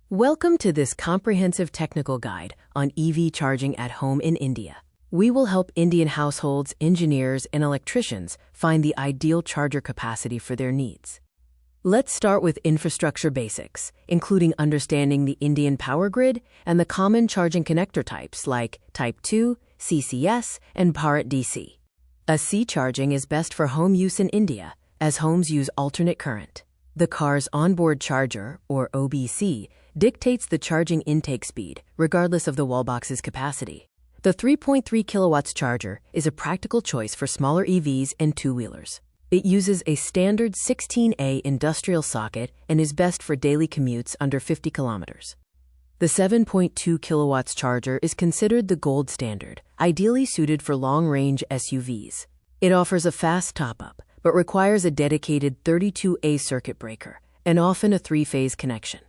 Welcome to this comprehensive technical guide on EV charging at home in India. We will help Indian households, engineers, and electricians find the ideal charger capacity for their needs. Let's start with infrastructure basics, including understanding the Indian power grid and the common charging connector types like Type 2, CCS, and Bharat DC. A C charging is best for home use in India, as homes use alternate current. The car's onboard charger, or OBC, dictates the charging intake speed, regardless of the wallbox's capacity. The 3.3 kilowatts charger is a practical choice for smaller EVs and two-wheelers. It uses a standard 16A industrial socket and is best for daily commutes under 50 kilometers. The 7.2 kilowatts charger is considered the gold standard, ideally suited for long-range SUVs. It offers a fast top-up, but requires a dedicated 32A circuit breaker and often a three-phase connection.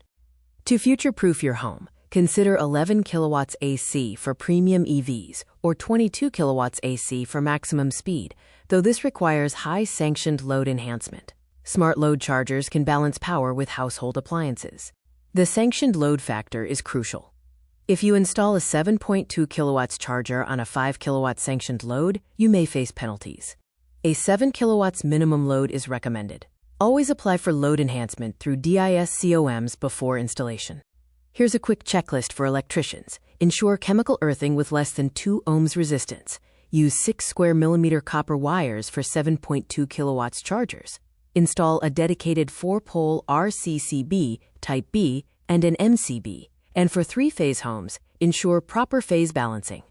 To future-proof your home, consider 11 kilowatts AC for premium EVs or 22 kilowatts AC for maximum speed, though this requires high sanctioned load enhancement. Smart load chargers can balance power with household appliances. The sanctioned load factor is crucial. If you install a 7.2 kilowatts charger on a 5 kilowatt sanctioned load, you may face penalties. A 7 kilowatts minimum load is recommended. Always apply for load enhancement through DISCOMs before installation. Here's a quick checklist for electricians. Ensure chemical earthing with less than 2 ohms resistance. Use 6 square millimeter copper wires for 7.2 kilowatts chargers. Install a dedicated 4-pole RCCB Type B and an MCB. And for 3-phase homes, ensure proper phase balancing.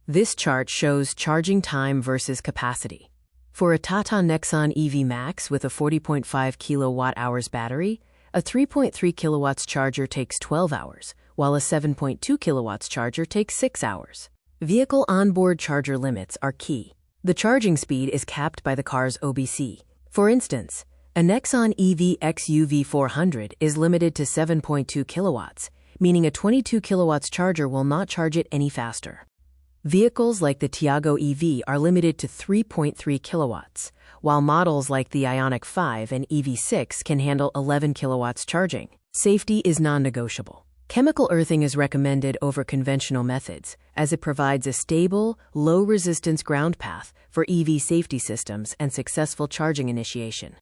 This chart shows charging time versus capacity. For a Tata Nexon EV Max with a 40.5 kilowatt-hours battery, a 3.3 kilowatts charger takes 12 hours, while a 7.2 kilowatts charger takes 6 hours. Vehicle onboard charger limits are key. The charging speed is capped by the car's OBC. For instance, a Nexon EV XUV 400 is limited to 7.2 kilowatts, meaning a 22 kilowatts charger will not charge it any faster. Vehicles like the Tiago EV are limited to 3.3 kilowatts, while models like the Ioniq 5 and EV6 can handle 11 kilowatts charging. Safety is non-negotiable. Chemical earthing is recommended over conventional methods, as it provides a stable, low-resistance ground path for EV safety systems and successful charging initiation.